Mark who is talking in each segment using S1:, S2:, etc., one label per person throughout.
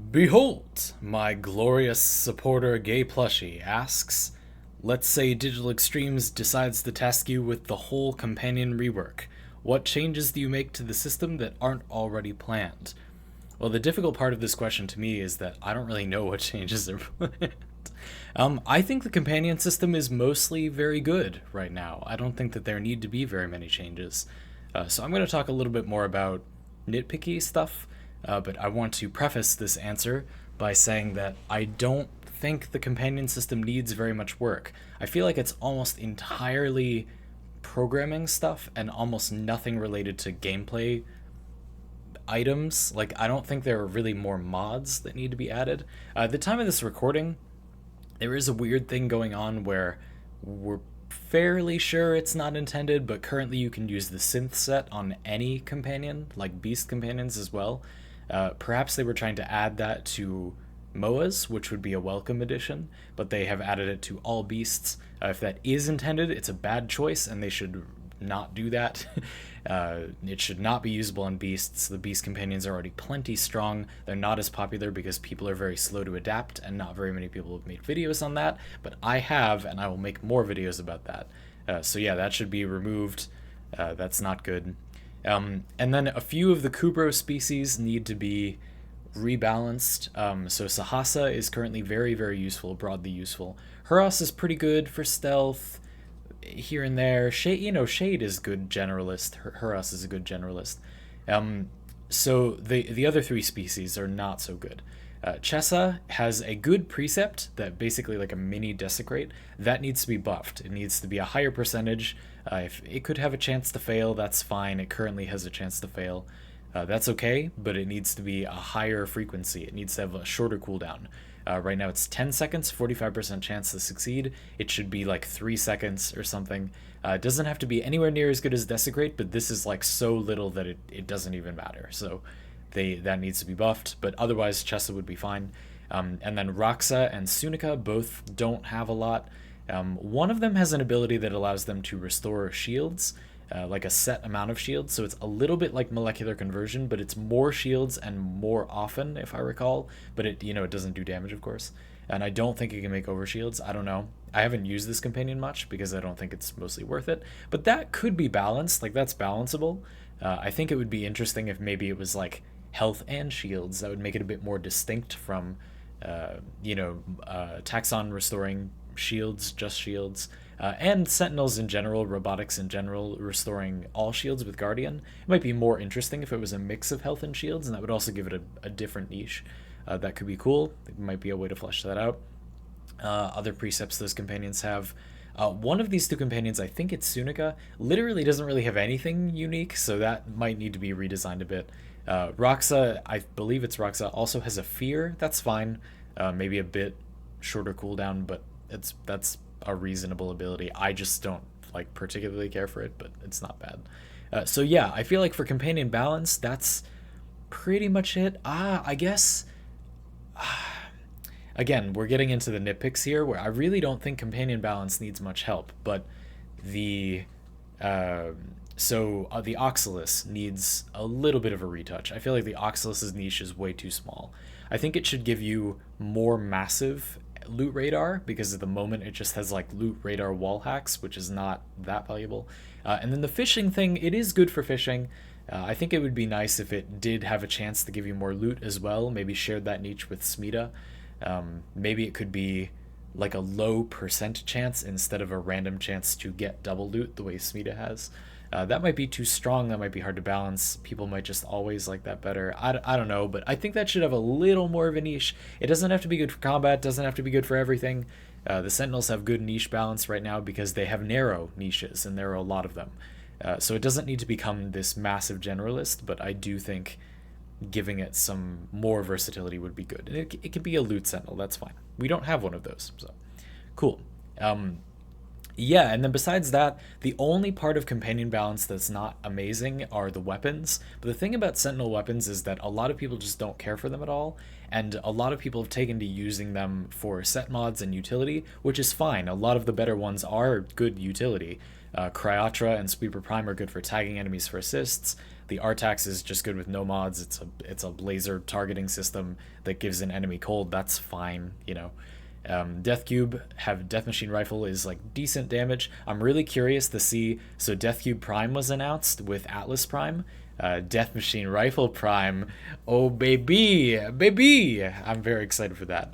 S1: Behold, my glorious supporter Gayplushie asks, let's say Digital Extremes decides to task you with the whole companion rework. What changes do you make to the system that aren't already planned? Well, the difficult part of this question to me is that I don't really know what changes are planned. I think the companion system is mostly very good right now. I don't think that there need to be very many changes. So I'm going to talk a little bit more about nitpicky stuff, but I want to preface this answer by saying that I don't think the companion system needs very much work. I feel like it's almost entirely programming stuff and almost nothing related to gameplay items. Like, I don't think there are really more mods that need to be added. At the time of this recording, there is a weird thing going on where we're fairly sure it's not intended, but currently you can use the synth set on any companion, like beast companions as well. Perhaps they were trying to add that to MOAs, which would be a welcome addition, but they have added it to all beasts. If that is intended, it's a bad choice, and they should not do that. It should not be usable on beasts. The beast companions are already plenty strong. They're not as popular because people are very slow to adapt, and not very many people have made videos on that, but I have, and I will make more videos about that. So yeah, that should be removed. That's not good. And then a few of the Kubro species need to be rebalanced. So Sahasa is currently very, very useful, broadly useful. Huras is pretty good for stealth here and there. Shade is good generalist. Huras is a good generalist. So the other three species are not so good. Chessa has a good precept that basically like a mini desecrate that needs to be buffed. It needs to be a higher percentage. If it could have a chance to fail, that's fine. It currently has a chance to fail. That's okay, but it needs to be a higher frequency. It needs to have a shorter cooldown. Right now it's 10 seconds, 45% chance to succeed. It should be like 3 seconds or something. It doesn't have to be anywhere near as good as Desecrate, but this is like so little that it doesn't even matter. So that needs to be buffed, but otherwise Chessa would be fine. And then Roxa and Sunika both don't have a lot. One of them has an ability that allows them to restore shields, like a set amount of shields, so it's a little bit like molecular conversion, but it's more shields and more often, if I recall. But it doesn't do damage, of course. And I don't think it can make overshields. I don't know. I haven't used this companion much because I don't think it's mostly worth it. But that could be balanced. Like, that's balanceable. I think it would be interesting if maybe it was like health and shields. That would make it a bit more distinct from, Taxon restoring shields, just shields. And Sentinels in general, robotics in general, restoring all shields with Guardian. It might be more interesting if it was a mix of health and shields, and that would also give it a different niche. That could be cool. It might be a way to flesh that out. Other precepts those companions have. One of these two companions, I think it's Sunika, literally doesn't really have anything unique, so that might need to be redesigned a bit. Roxa, I believe it's Roxa, also has a fear. That's fine. Maybe a bit shorter cooldown, but that's a reasonable ability. I just don't like particularly care for it, but it's not bad. So yeah, I feel like for companion balance, that's pretty much it. I guess. Again, we're getting into the nitpicks here, where I really don't think companion balance needs much help, but the the Oxalis needs a little bit of a retouch. I feel like the Oxalis's niche is way too small. I think it should give you more massive loot radar, because at the moment it just has like loot radar wall hacks, which is not that valuable. And then the fishing thing, it is good for fishing. I think it would be nice if it did have a chance to give you more loot as well, maybe shared that niche with Smita. Maybe it could be like a low percent chance instead of a random chance to get double loot the way Smita has. That might be too strong. That might be hard to balance. People might just always like that better. I don't know, but I think that should have a little more of a niche. It doesn't have to be good for combat. Doesn't have to be good for everything. The Sentinels have good niche balance right now because they have narrow niches, and there are a lot of them. So it doesn't need to become this massive generalist, but I do think giving it some more versatility would be good. And it could be a loot Sentinel. That's fine. We don't have one of those, so cool. Yeah, and then besides that, the only part of companion balance that's not amazing are the weapons. But the thing about Sentinel weapons is that a lot of people just don't care for them at all, and a lot of people have taken to using them for set mods and utility, which is fine. A lot of the better ones are good utility. Cryatra and Sweeper Prime are good for tagging enemies for assists. The Artax is just good with no mods. It's a laser targeting system that gives an enemy cold. That's fine, you know. Death Cube have Death Machine Rifle is like decent damage. I'm really curious to see. So Death Cube Prime was announced with Atlas Prime. Death Machine Rifle Prime. Oh baby, baby! I'm very excited for that.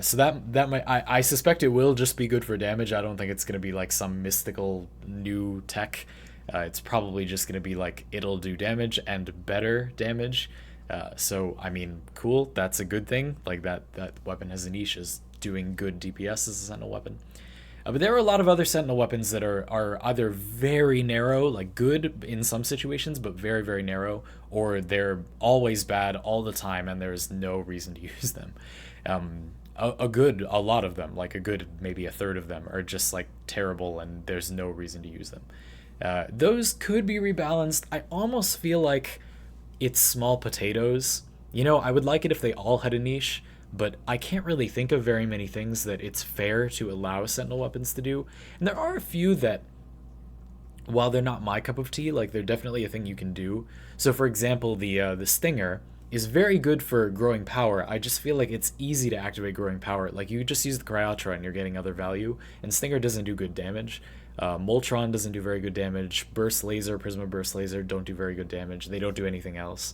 S1: So that might I suspect it will just be good for damage. I don't think it's gonna be like some mystical new tech. It's probably just gonna be like it'll do damage and better damage. So I mean, cool. That's a good thing. Like that weapon has a niche as doing good DPS as a Sentinel weapon. But there are a lot of other Sentinel weapons that are either very narrow, like good in some situations, but very, very narrow, or they're always bad all the time and there's no reason to use them. A lot of them, like a good maybe a third of them, are just like terrible and there's no reason to use them. Those could be rebalanced. I almost feel like it's small potatoes. You know, I would like it if they all had a niche, but I can't really think of very many things that it's fair to allow Sentinel weapons to do. And there are a few that, while they're not my cup of tea, like they're definitely a thing you can do. So for example, the Stinger is very good for growing power. I just feel like it's easy to activate growing power. Like you just use the Cryotra and you're getting other value, and Stinger doesn't do good damage. Moltron doesn't do very good damage. Burst Laser, Prisma Burst Laser don't do very good damage. They don't do anything else.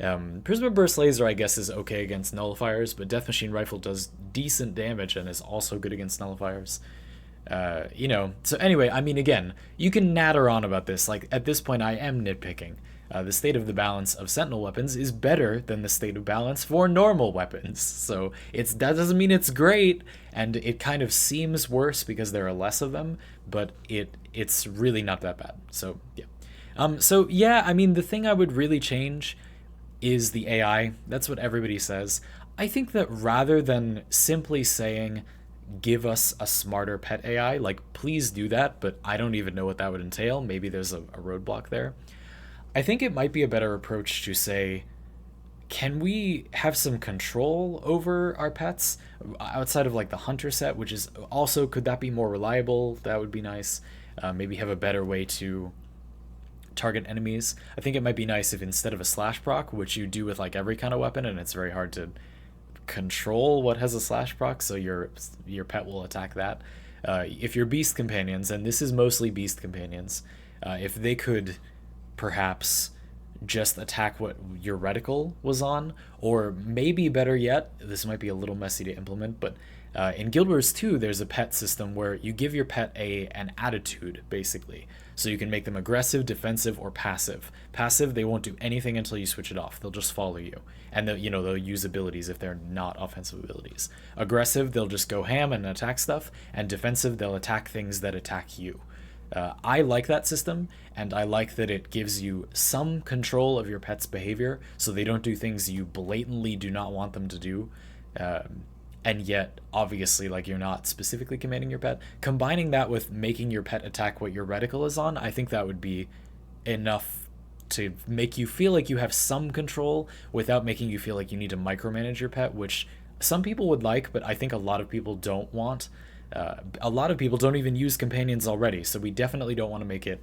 S1: Prisma Burst Laser, I guess, is okay against nullifiers, but Death Machine Rifle does decent damage and is also good against nullifiers. You know, so anyway, I mean, again, you can natter on about this. Like, at this point, I am nitpicking. The state of the balance of Sentinel weapons is better than the state of balance for normal weapons. So that doesn't mean it's great, and it kind of seems worse because there are less of them, but it's really not that bad. So, yeah. I mean, the thing I would really change is the AI. That's what everybody says. I think that rather than simply saying, give us a smarter pet AI, like, please do that, but I don't even know what that would entail. Maybe there's a roadblock there. I think it might be a better approach to say, can we have some control over our pets outside of like the hunter set, which is also, could that be more reliable? That would be nice. Maybe have a better way to target enemies. I think it might be nice if instead of a slash proc, which you do with like every kind of weapon, and it's very hard to control what has a slash proc, so your pet will attack that. If you're beast companions, and this is mostly beast companions, if they could perhaps just attack what your reticle was on, or maybe better yet, this might be a little messy to implement, but in Guild Wars 2 there's a pet system where you give your pet an attitude, basically, so you can make them aggressive, defensive, or passive. Passive, they won't do anything until you switch it off. They'll just follow you, and they'll use abilities if they're not offensive abilities. Aggressive, they'll just go ham and attack stuff, and defensive, they'll attack things that attack you. I like that system, and I like that it gives you some control of your pet's behavior, so they don't do things you blatantly do not want them to do, and yet, obviously, like, you're not specifically commanding your pet. Combining that with making your pet attack what your reticle is on, I think that would be enough to make you feel like you have some control without making you feel like you need to micromanage your pet, which some people would like, but I think a lot of people don't want. A lot of people don't even use companions already, so we definitely don't want to make it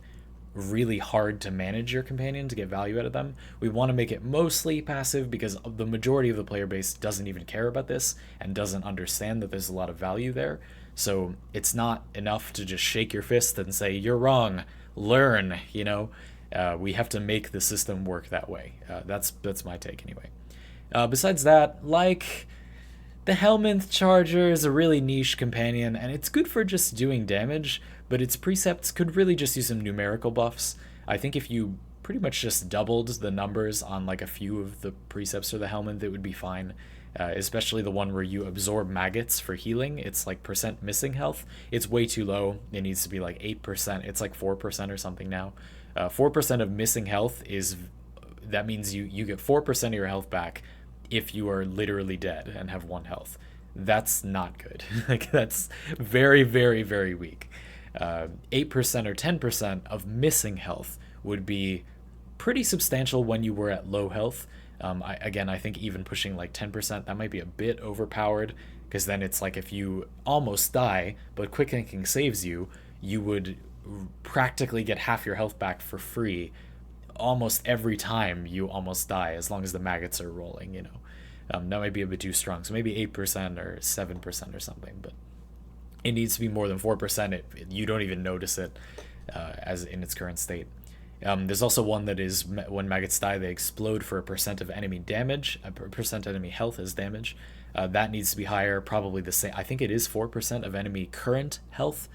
S1: really hard to manage your companion to get value out of them. We want to make it mostly passive because the majority of the player base doesn't even care about this and doesn't understand that there's a lot of value there. So it's not enough to just shake your fist and say, you're wrong, learn, we have to make the system work that way. That's my take anyway. Besides that, like, the Helminth Charger is a really niche companion, and it's good for just doing damage, but its precepts could really just use some numerical buffs. I think if you pretty much just doubled the numbers on like a few of the precepts for the Helminth, it would be fine. Especially the one where you absorb maggots for healing. It's like % missing health. It's way too low. It needs to be like 8%. It's like 4% or something now. 4% of missing health that means you get 4% of your health back if you are literally dead and have 1 health. That's not good. Like, that's very, very, very weak. 8% or 10% of missing health would be pretty substantial when you were at low health. I think even pushing like 10%, that might be a bit overpowered, because then it's like if you almost die, but Quick Thinking saves you, you would practically get half your health back for free almost every time you almost die as long as the maggots are rolling, you know. That might be a bit too strong, so maybe 8% or 7% or something, but it needs to be more than 4%. You don't even notice it as in its current state. There's also one that is when maggots die, they explode for a percent of enemy damage, a percent enemy health as damage. That needs to be higher, probably the same. I think it is 4% of enemy current health.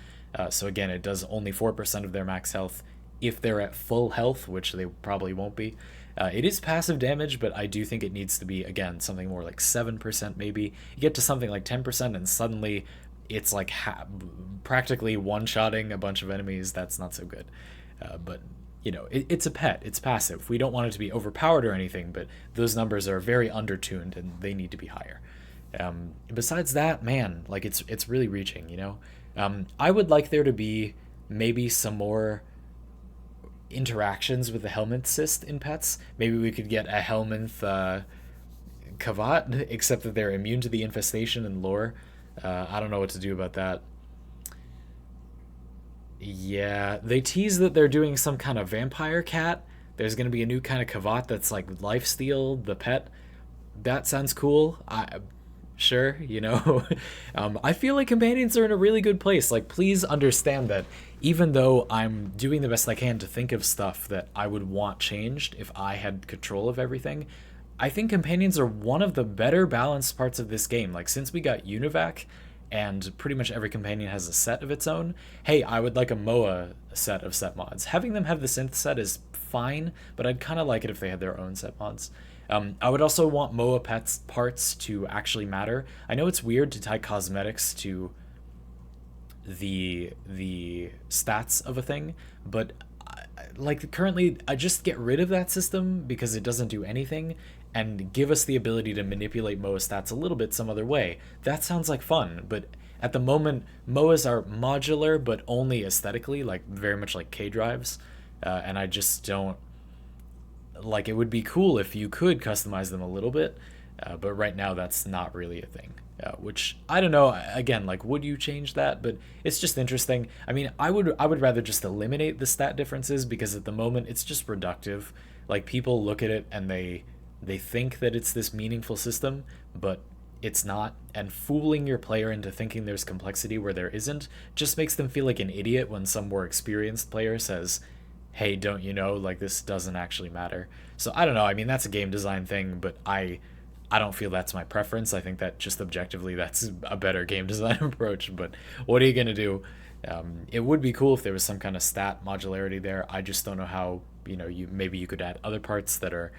S1: So again, it does only 4% of their max health if they're at full health, which they probably won't be. It is passive damage, but I do think it needs to be, again, something more like 7% maybe. You get to something like 10% and suddenly it's like practically one-shotting a bunch of enemies. That's not so good. But you know, it's a pet. It's passive. We don't want it to be overpowered or anything, but those numbers are very undertuned and they need to be higher. Besides that, man, like it's really reaching, you know? I would like there to be maybe some more interactions with the Helminth cyst in pets. Maybe we could get a Helminth Kavat, except that they're immune to the infestation and lore. I don't know what to do about that. Yeah, they tease that they're doing some kind of vampire cat. There's gonna be a new kind of Kavat that's like lifesteal, the pet. That sounds cool. Sure, you know. I feel like companions are in a really good place. Like, please understand that even though I'm doing the best I can to think of stuff that I would want changed if I had control of everything, I think companions are one of the better balanced parts of this game. Like, since we got Univac and pretty much every companion has a set of its own, hey, I would like a MOA set of set mods. Having them have the synth set is fine, but I'd kind of like it if they had their own set mods. I would also want MOA pets parts to actually matter. I know it's weird to tie cosmetics to the stats of a thing, but like currently I just get rid of that system because it doesn't do anything and give us the ability to manipulate MOA stats a little bit some other way. That sounds like fun, but at the moment MOAs are modular but only aesthetically, like very much like K drives, and I just don't like. It would be cool if you could customize them a little bit, but right now that's not really a thing. Which I don't know. Again, like, would you change that? But it's just interesting. I mean, I would rather just eliminate the stat differences because at the moment it's just reductive. Like, people look at it and they think that it's this meaningful system, but it's not. And fooling your player into thinking there's complexity where there isn't just makes them feel like an idiot when some more experienced player says, hey, don't you know, like, this doesn't actually matter. So I don't know. I mean, that's a game design thing, but I don't feel that's my preference. I think that just objectively that's a better game design approach, but what are you going to do? It would be cool if there was some kind of stat modularity there. I just don't know how, you know, maybe you could add other parts that are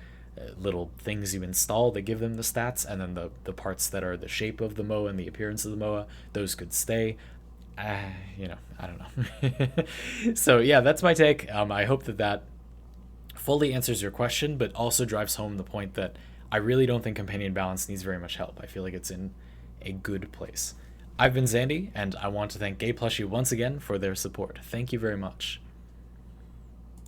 S1: little things you install that give them the stats, and then the parts that are the shape of the MOA and the appearance of the MOA, those could stay. You know, I don't know. So yeah, that's my take. I hope that fully answers your question, but also drives home the point that I really don't think companion balance needs very much help. I feel like it's in a good place. I've been Zandy, and I want to thank Gayplushie once again for their support. Thank you very much.